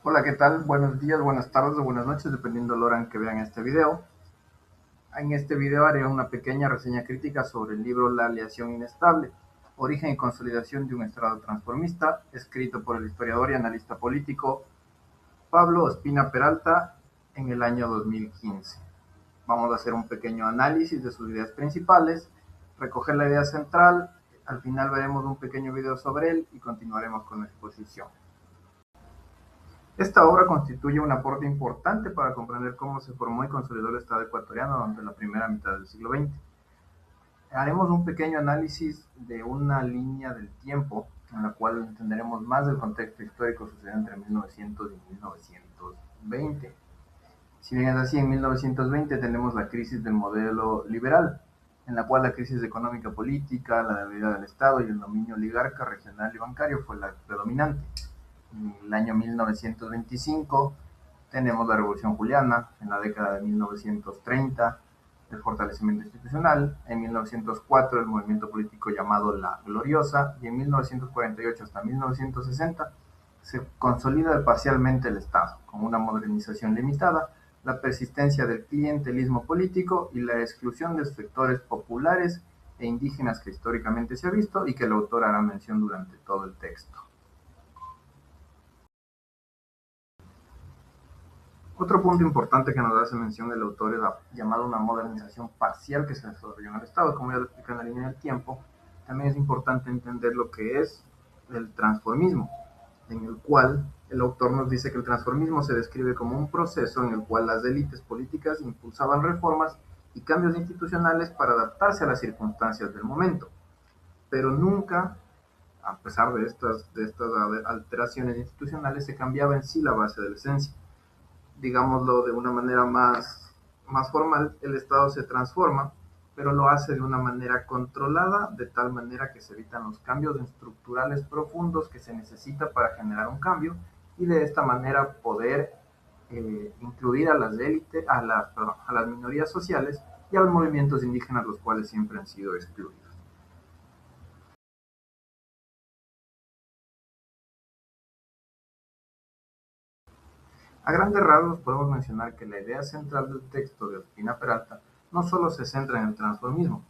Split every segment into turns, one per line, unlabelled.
Hola, ¿qué tal? Buenos días, buenas tardes o buenas noches, dependiendo del hora en que vean este video. En este video haré una pequeña reseña crítica sobre el libro La aleación inestable, origen y consolidación de un Estado transformista, escrito por el historiador y analista político Pablo Ospina Peralta en el año 2015. Vamos a hacer un pequeño análisis de sus ideas principales, recoger la idea central, al final veremos un pequeño video sobre él y continuaremos con la exposición. Esta obra constituye un aporte importante para comprender cómo se formó y consolidó el Estado ecuatoriano durante la primera mitad del siglo XX. Haremos un pequeño análisis de una línea del tiempo en la cual entenderemos más del contexto histórico sucedido entre 1900 y 1920. Si bien es así, en 1920 tenemos la crisis del modelo liberal, en la cual la crisis económica política, la debilidad del Estado y el dominio oligarca, regional y bancario fue la predominante. En el año 1925 tenemos la Revolución Juliana, en la década de 1930 el fortalecimiento institucional, en 1904 el movimiento político llamado La Gloriosa y en 1948 hasta 1960 se consolida parcialmente el Estado, con una modernización limitada, la persistencia del clientelismo político y la exclusión de sectores populares e indígenas que históricamente se ha visto y que el autor hará mención durante todo el texto. Otro punto importante que nos hace mención el autor es la llamada una modernización parcial que se desarrolló en el Estado. Como ya lo expliqué en la línea del tiempo, también es importante entender lo que es el transformismo, en el cual el autor nos dice que el transformismo se describe como un proceso en el cual las élites políticas impulsaban reformas y cambios institucionales para adaptarse a las circunstancias del momento, pero nunca, a pesar de estas alteraciones institucionales, se cambiaba en sí la base de la esencia. Digámoslo de una manera más formal, el Estado se transforma, pero lo hace de una manera controlada, de tal manera que se evitan los cambios estructurales profundos que se necesita para generar un cambio y de esta manera poder incluir a las élites, a las minorías sociales y a los movimientos indígenas, los cuales siempre han sido excluidos. A grandes rasgos podemos mencionar que la idea central del texto de Ospina Peralta no solo se centra en el transformismo.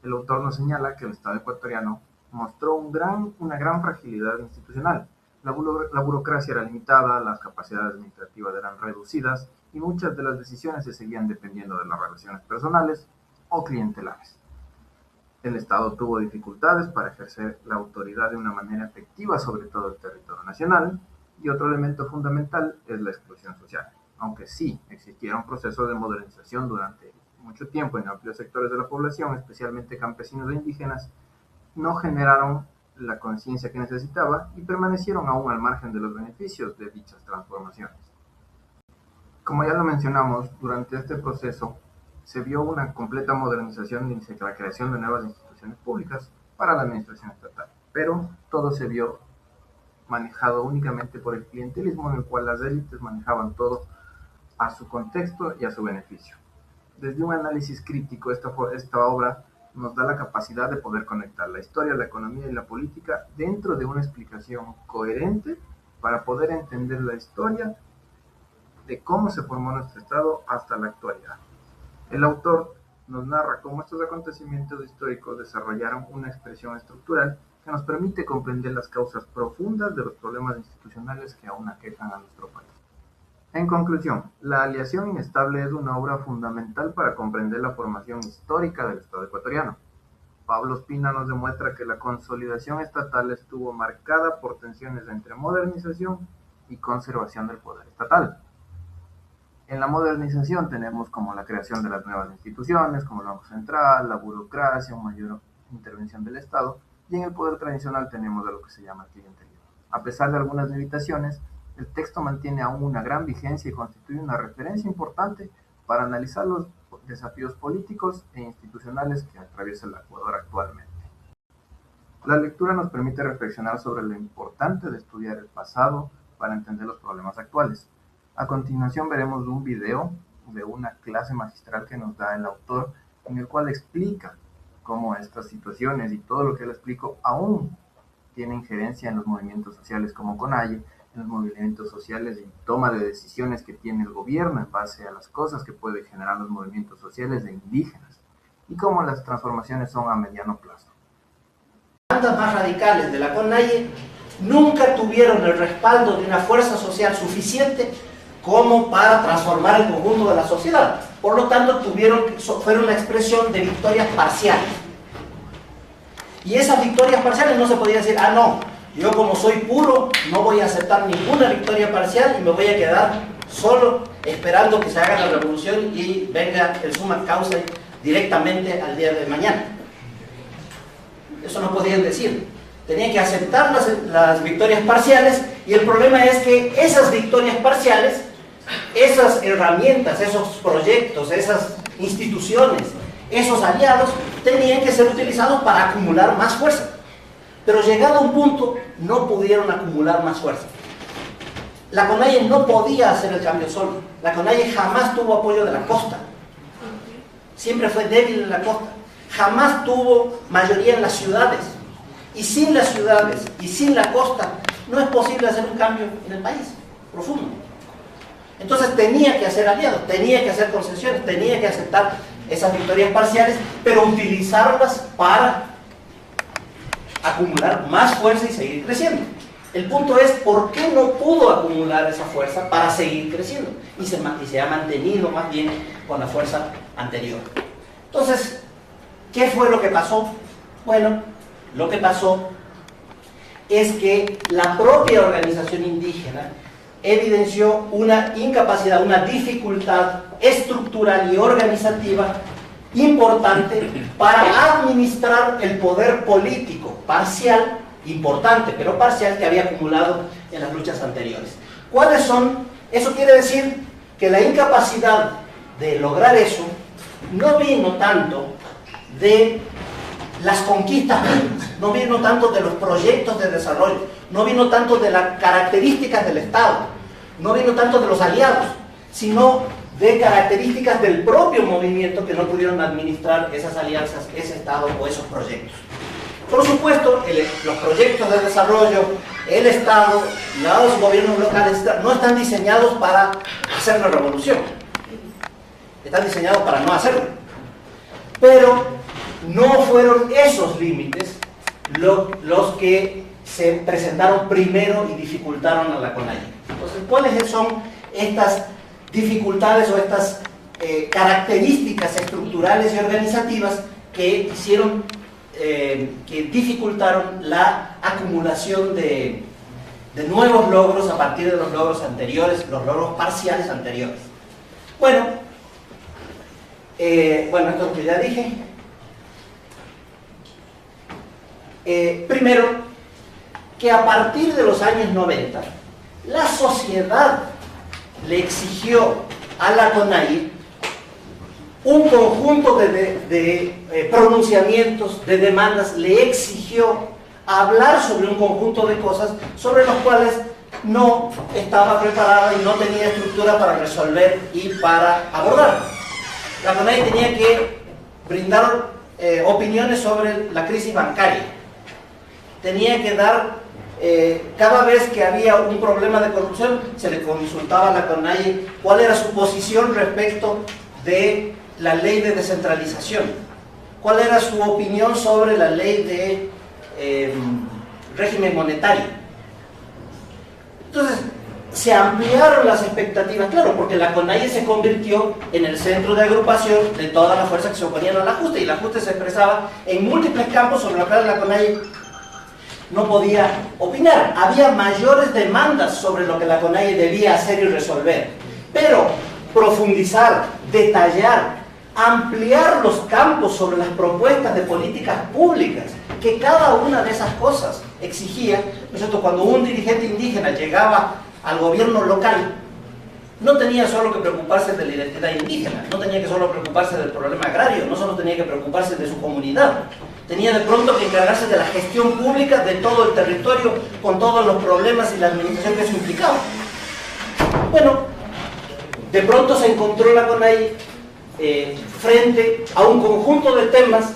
El autor nos señala que el Estado ecuatoriano mostró una gran fragilidad institucional. La burocracia era limitada, las capacidades administrativas eran reducidas y muchas de las decisiones se seguían dependiendo de las relaciones personales o clientelares. El Estado tuvo dificultades para ejercer la autoridad de una manera efectiva sobre todo el territorio nacional, y otro elemento fundamental es la exclusión social. Aunque sí existieron procesos de modernización durante mucho tiempo en amplios sectores de la población, especialmente campesinos e indígenas, no generaron la conciencia que necesitaba y permanecieron aún al margen de los beneficios de dichas transformaciones. Como ya lo mencionamos, durante este proceso se vio una completa modernización y la creación de nuevas instituciones públicas para la administración estatal, pero todo se vio manejado únicamente por el clientelismo en el cual las élites manejaban todo a su contexto y a su beneficio. Desde un análisis crítico, esta obra nos da la capacidad de poder conectar la historia, la economía y la política dentro de una explicación coherente para poder entender la historia de cómo se formó nuestro Estado hasta la actualidad. El autor nos narra cómo estos acontecimientos históricos desarrollaron una expresión estructural que nos permite comprender las causas profundas de los problemas institucionales que aún aquejan a nuestro país. En conclusión, La aleación inestable es una obra fundamental para comprender la formación histórica del Estado ecuatoriano. Pablo Ospina nos demuestra que la consolidación estatal estuvo marcada por tensiones entre modernización y conservación del poder estatal. En la modernización tenemos como la creación de las nuevas instituciones, como el Banco Central, la burocracia, una mayor intervención del Estado, y en el poder tradicional tenemos a lo que se llama clientelismo. A pesar de algunas limitaciones, el texto mantiene aún una gran vigencia y constituye una referencia importante para analizar los desafíos políticos e institucionales que atraviesa el Ecuador actualmente. La lectura nos permite reflexionar sobre lo importante de estudiar el pasado para entender los problemas actuales. A continuación veremos un video de una clase magistral que nos da el autor, en el cual explica cómo estas situaciones y todo lo que le explico aún tiene injerencia en los movimientos sociales como CONAIE en los movimientos sociales y toma de decisiones que tiene el gobierno en base a las cosas que puede generar los movimientos sociales de indígenas y cómo las transformaciones son a mediano plazo.
Las bandas más radicales de la CONAIE nunca tuvieron el respaldo de una fuerza social suficiente como para transformar el conjunto de la sociedad. Por lo tanto, fueron una expresión de victorias parciales. Y esas victorias parciales no se podía decir, ah, no, yo como soy puro, no voy a aceptar ninguna victoria parcial y me voy a quedar solo esperando que se haga la revolución y venga el summa causa directamente al día de mañana. Eso no podían decir. Tenían que aceptar las victorias parciales, y el problema es que esas victorias parciales, esas herramientas, esos proyectos, esas instituciones, esos aliados, tenían que ser utilizados para acumular más fuerza. Pero llegado a un punto, no pudieron acumular más fuerza. La CONAIE no podía hacer el cambio solo. La CONAIE jamás tuvo apoyo de la costa. Siempre fue débil en la costa. Jamás tuvo mayoría en las ciudades. Y sin las ciudades y sin la costa, no es posible hacer un cambio en el país profundo. Entonces tenía que hacer aliados, tenía que hacer concesiones, tenía que aceptar esas victorias parciales, pero utilizarlas para acumular más fuerza y seguir creciendo. El punto es, ¿por qué no pudo acumular esa fuerza para seguir creciendo? Y se ha mantenido más bien con la fuerza anterior. Entonces, ¿qué fue lo que pasó? Bueno, lo que pasó es que la propia organización indígena evidenció una incapacidad, una dificultad estructural y organizativa importante para administrar el poder político parcial, importante pero parcial, que había acumulado en las luchas anteriores. ¿Cuáles son? Eso quiere decir que la incapacidad de lograr eso no vino tanto de las conquistas mismas, no vino tanto de los proyectos de desarrollo, no vino tanto de las características del Estado, no vino tanto de los aliados, sino de características del propio movimiento que no pudieron administrar esas alianzas, ese Estado o esos proyectos. Por supuesto, los proyectos de desarrollo, el Estado, los gobiernos locales no están diseñados para hacer la revolución, están diseñados para no hacerlo. Pero no fueron esos límites los que se presentaron primero y dificultaron a la CONAIE. Entonces, ¿cuáles son estas dificultades o estas características estructurales y organizativas que hicieron, que dificultaron la acumulación de nuevos logros a partir de los logros anteriores, los logros parciales anteriores? Bueno, esto es lo que ya dije. Primero, que a partir de los años 90, la sociedad le exigió a la CONAIE un conjunto de pronunciamientos, de demandas, le exigió hablar sobre un conjunto de cosas sobre los cuales no estaba preparada y no tenía estructura para resolver y para abordar. La CONAIE tenía que brindar opiniones sobre la crisis bancaria. Tenía que dar, cada vez que había un problema de corrupción, se le consultaba a la CONAIE cuál era su posición respecto de la ley de descentralización, cuál era su opinión sobre la ley de régimen monetario. Entonces, se ampliaron las expectativas, claro, porque la CONAIE se convirtió en el centro de agrupación de todas las fuerzas que se oponían al ajuste, y el ajuste se expresaba en múltiples campos sobre los cuales la CONAIE no podía opinar. Había mayores demandas sobre lo que la CONAIE debía hacer y resolver, pero profundizar, detallar, ampliar los campos sobre las propuestas de políticas públicas que cada una de esas cosas exigía, ¿no es cierto? Cuando un dirigente indígena llegaba al gobierno local, no tenía solo que preocuparse de la identidad indígena, no tenía que solo preocuparse del problema agrario, no solo tenía que preocuparse de su comunidad, tenía de pronto que encargarse de la gestión pública de todo el territorio, con todos los problemas y la administración que eso implicaba. Bueno, de pronto se encontró la CONAIE frente a un conjunto de temas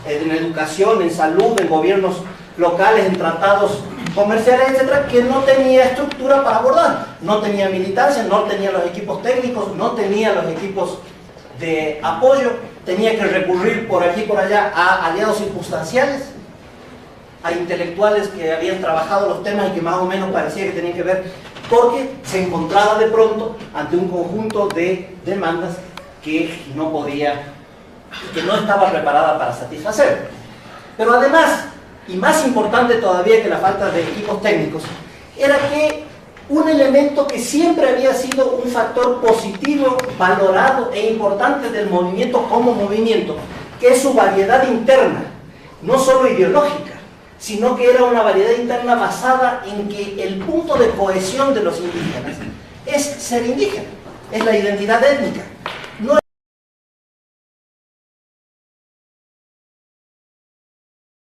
en educación, en salud, en gobiernos locales, en tratados comerciales, etcétera, que no tenía estructura para abordar. No tenía militancia, no tenía los equipos técnicos, no tenía los equipos de apoyo, tenía que recurrir por aquí y por allá a aliados circunstanciales, a intelectuales que habían trabajado los temas y que más o menos parecía que tenían que ver, porque se encontraba de pronto ante un conjunto de demandas que no podía, que no estaba preparada para satisfacer. Pero además, y más importante todavía que la falta de equipos técnicos, era que un elemento que siempre había sido un factor positivo, valorado e importante del movimiento como movimiento, que es su variedad interna, no solo ideológica, sino que era una variedad interna basada en que el punto de cohesión de los indígenas es ser indígena, es la identidad étnica.